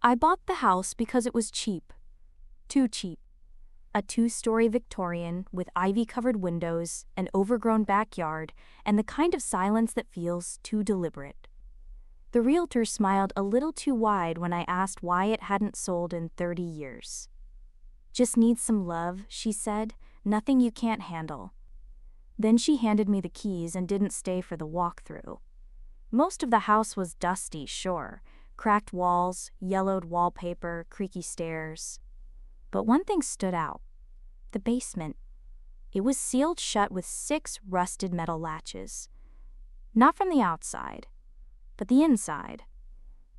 I bought the house because it was cheap. Too cheap. A 2-story Victorian with ivy-covered windows, an overgrown backyard, and the kind of silence that feels too deliberate. The realtor smiled a little too wide when I asked why it hadn't sold in 30 years. "Just needs some love," she said, "nothing you can't handle." Then she handed me the keys and didn't stay for the walkthrough. Most of the house was dusty, sure. Cracked walls, yellowed wallpaper, creaky stairs. But one thing stood out. The basement. It was sealed shut with 6 rusted metal latches. Not from the outside, but the inside.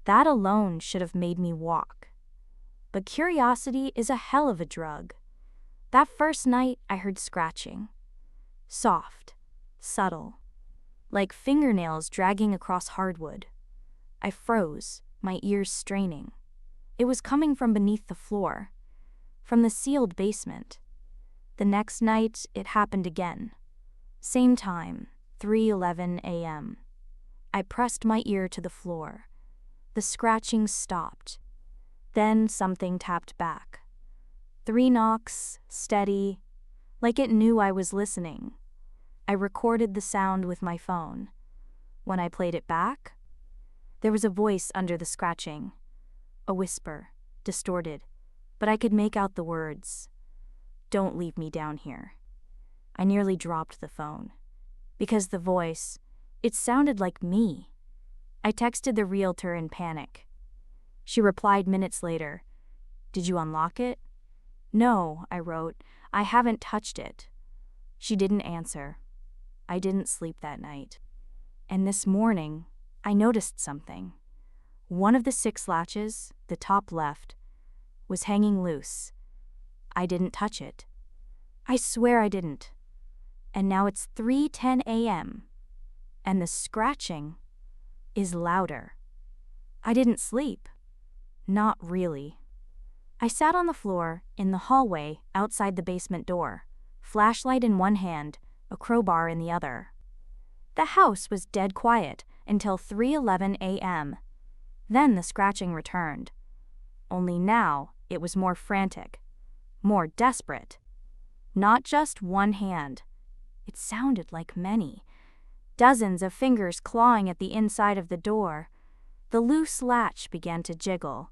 That alone should have made me walk. But curiosity is a hell of a drug. That first night, I heard scratching. Soft, subtle, like fingernails dragging across hardwood. I froze, my ears straining. It was coming from beneath the floor, from the sealed basement. The next night, it happened again. Same time, 3:11 a.m. I pressed my ear to the floor. The scratching stopped. Then something tapped back. 3 knocks, steady, like it knew I was listening. I recorded the sound with my phone. When I played it back, there was a voice under the scratching. A whisper, distorted, but I could make out the words. "Don't leave me down here." I nearly dropped the phone. Because the voice, it sounded like me. I texted the realtor in panic. She replied minutes later. "Did you unlock it?" "No," I wrote. "I haven't touched it." She didn't answer. I didn't sleep that night. And this morning, I noticed something. One of the 6 latches, the top left, was hanging loose. I didn't touch it. I swear I didn't. And now it's 3:10 a.m. And the scratching is louder. I didn't sleep. Not really. I sat on the floor, in the hallway, outside the basement door, flashlight in one hand, a crowbar in the other. The house was dead quiet until 3:11 a.m. Then the scratching returned. Only now, it was more frantic, more desperate. Not just one hand. It sounded like many. Dozens of fingers clawing at the inside of the door. The loose latch began to jiggle.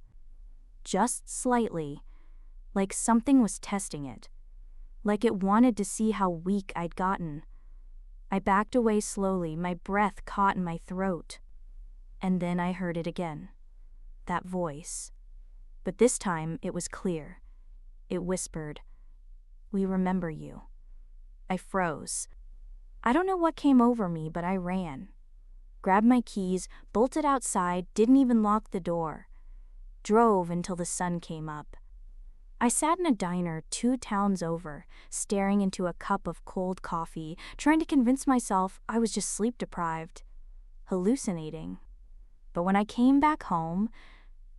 Just slightly, like something was testing it. Like it wanted to see how weak I'd gotten. I backed away slowly, my breath caught in my throat. And then I heard it again. That voice. But this time it was clear. It whispered, "We remember you." I froze. I don't know what came over me, but I ran. Grabbed my keys, bolted outside, didn't even lock the door. Drove until the sun came up. I sat in a diner 2 towns over, staring into a cup of cold coffee, trying to convince myself I was just sleep-deprived, hallucinating. But when I came back home,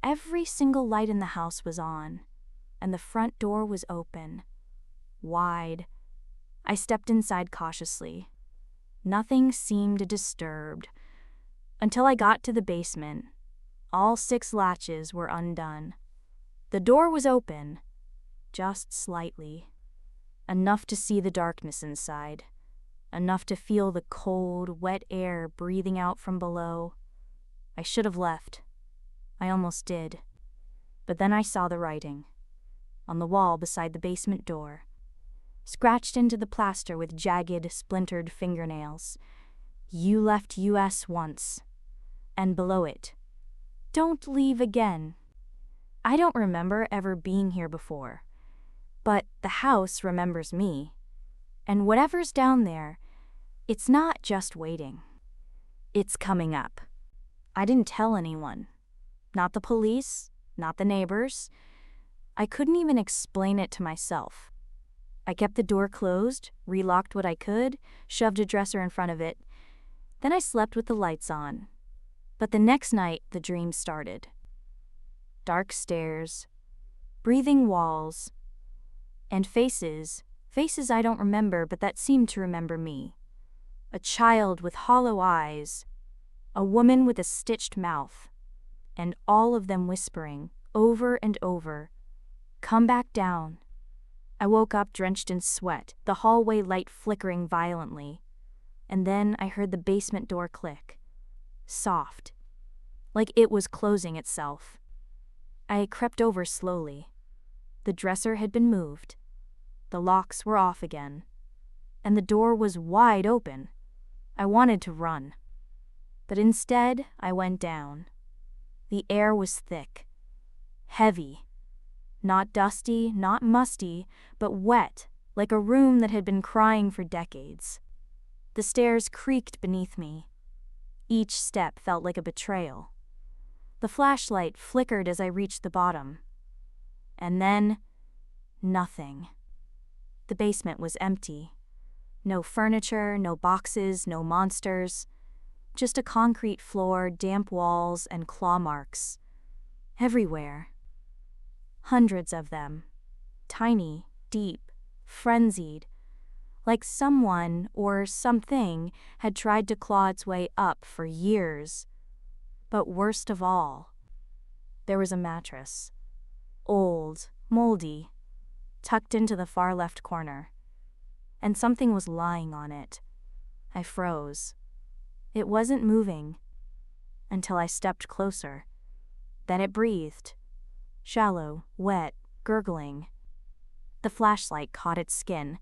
every single light in the house was on, and the front door was open, wide. I stepped inside cautiously. Nothing seemed disturbed. Until I got to the basement. All 6 latches were undone. The door was open, just slightly. Enough to see the darkness inside. Enough to feel the cold, wet air breathing out from below. I should have left. I almost did. But then I saw the writing. On the wall beside the basement door. Scratched into the plaster with jagged, splintered fingernails. "You left US once." And below it, "Don't leave again." I don't remember ever being here before. But the house remembers me. And whatever's down there, it's not just waiting. It's coming up. I didn't tell anyone. Not the police, not the neighbors. I couldn't even explain it to myself. I kept the door closed, relocked what I could, shoved a dresser in front of it. Then I slept with the lights on. But the next night, the dream started. Dark stairs, breathing walls, and faces I don't remember but that seemed to remember me. A child with hollow eyes, a woman with a stitched mouth, and all of them whispering, over and over. Come back down. I woke up drenched in sweat, the hallway light flickering violently. And then I heard the basement door click. Soft. Like it was closing itself. I crept over slowly. The dresser had been moved. The locks were off again. And the door was wide open. I wanted to run. But instead, I went down. The air was thick. Heavy. Not dusty, not musty, but wet, like a room that had been crying for decades. The stairs creaked beneath me. Each step felt like a betrayal. The flashlight flickered as I reached the bottom. And then, nothing. The basement was empty. No furniture, no boxes, no monsters. Just a concrete floor, damp walls, and claw marks. Everywhere. Hundreds of them. Tiny, deep, frenzied. Like someone or something had tried to claw its way up for years. But worst of all, there was a mattress. Old, moldy, tucked into the far left corner. And something was lying on it. I froze. It wasn't moving. Until I stepped closer. Then it breathed. Shallow, wet, gurgling. The flashlight caught its skin.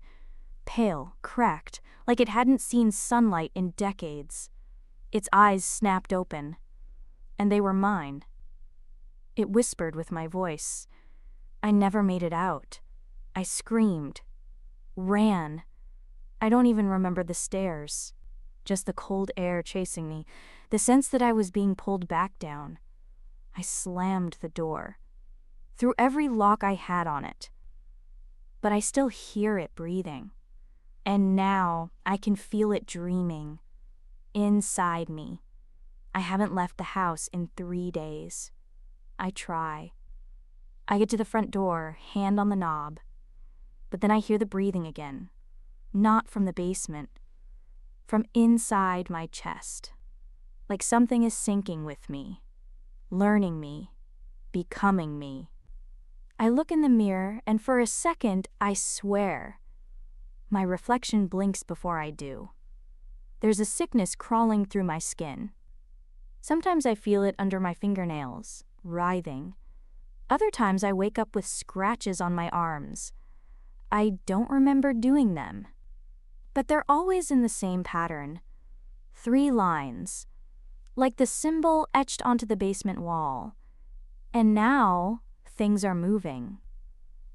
Pale, cracked, like it hadn't seen sunlight in decades. Its eyes snapped open. And they were mine. It whispered with my voice. I never made it out. I screamed. Ran. I don't even remember the stairs. Just the cold air chasing me, the sense that I was being pulled back down. I slammed the door. Threw every lock I had on it. But I still hear it breathing. And now I can feel it dreaming. Inside me. I haven't left the house in 3 days. I try. I get to the front door, hand on the knob. But then I hear the breathing again. Not from the basement. From inside my chest. Like something is sinking with me. Learning me. Becoming me. I look in the mirror, and for a second, I swear. My reflection blinks before I do. There's a sickness crawling through my skin. Sometimes I feel it under my fingernails, writhing. Other times I wake up with scratches on my arms. I don't remember doing them. But they're always in the same pattern. 3 lines. Like the symbol etched onto the basement wall. And now, things are moving.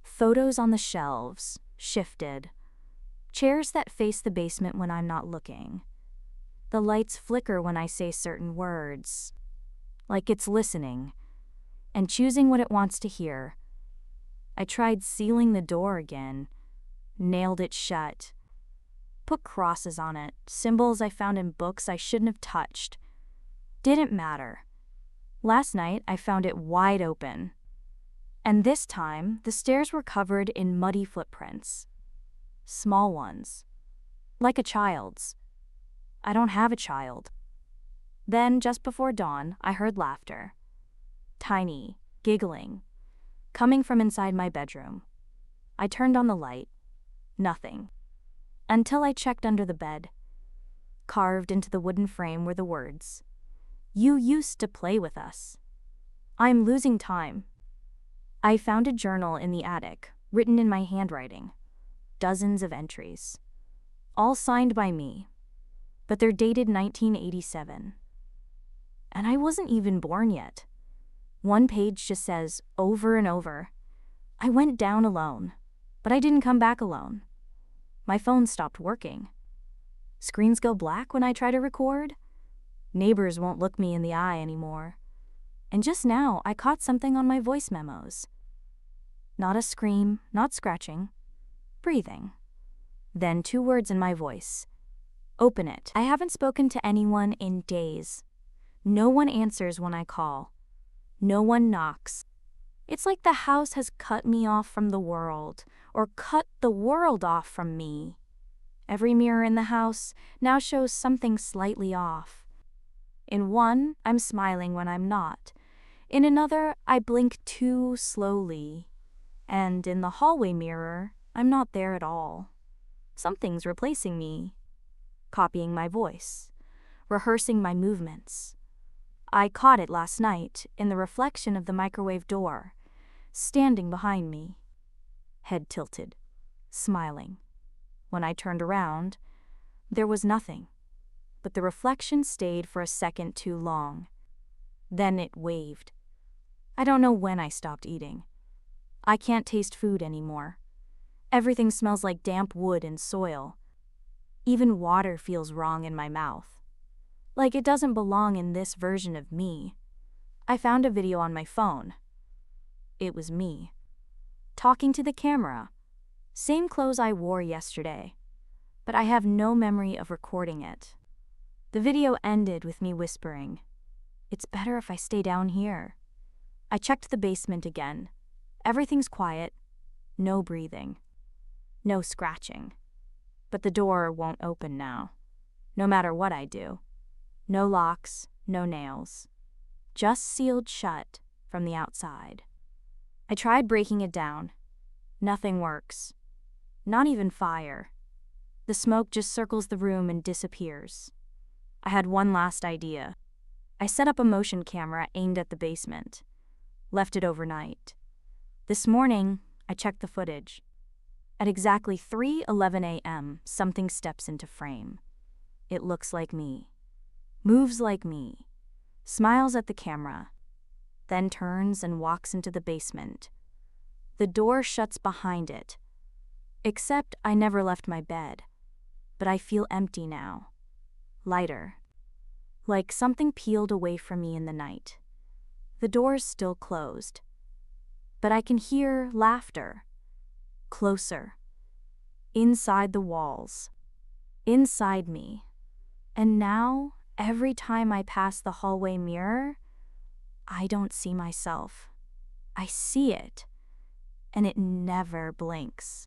Photos on the shelves, shifted. Chairs that face the basement when I'm not looking. The lights flicker when I say certain words. Like it's listening. And choosing what it wants to hear. I tried sealing the door again. Nailed it shut. Put crosses on it, symbols I found in books I shouldn't have touched. Didn't matter. Last night I found it wide open. And this time, the stairs were covered in muddy footprints. Small ones. Like a child's. I don't have a child. Then, just before dawn, I heard laughter. Tiny, giggling. Coming from inside my bedroom. I turned on the light. Nothing. Until I checked under the bed. Carved into the wooden frame were the words. You used to play with us. I'm losing time. I found a journal in the attic, written in my handwriting. Dozens of entries. All signed by me. But they're dated 1987. And I wasn't even born yet. One page just says, over and over, I went down alone, but I didn't come back alone. My phone stopped working. Screens go black when I try to record. Neighbors won't look me in the eye anymore. And just now, I caught something on my voice memos. Not a scream, not scratching. Breathing. Then 2 words in my voice. Open it. I haven't spoken to anyone in days. No one answers when I call. No one knocks. It's like the house has cut me off from the world, or cut the world off from me. Every mirror in the house now shows something slightly off. In one, I'm smiling when I'm not. In another, I blink too slowly. And in the hallway mirror, I'm not there at all. Something's replacing me, copying my voice, rehearsing my movements. I caught it last night in the reflection of the microwave door, standing behind me, head tilted, smiling. When I turned around, there was nothing, but the reflection stayed for a second too long. Then it waved. I don't know when I stopped eating. I can't taste food anymore. Everything smells like damp wood and soil. Even water feels wrong in my mouth. Like it doesn't belong in this version of me. I found a video on my phone. It was me, talking to the camera. Same clothes I wore yesterday, but I have no memory of recording it. The video ended with me whispering, "It's better if I stay down here." I checked the basement again. Everything's quiet, no breathing, no scratching. But the door won't open now, no matter what I do. No locks, no nails, just sealed shut from the outside. I tried breaking it down. Nothing works. Not even fire. The smoke just circles the room and disappears. I had one last idea. I set up a motion camera aimed at the basement. Left it overnight. This morning, I checked the footage. At exactly 3:11 a.m., something steps into frame. It looks like me, moves like me, smiles at the camera, then turns and walks into the basement. The door shuts behind it. Except I never left my bed. But I feel empty now. Lighter. Like something peeled away from me in the night. The door's still closed. But I can hear laughter. Closer. Inside the walls. Inside me. And now, every time I pass the hallway mirror, I don't see myself. I see it. And it never blinks.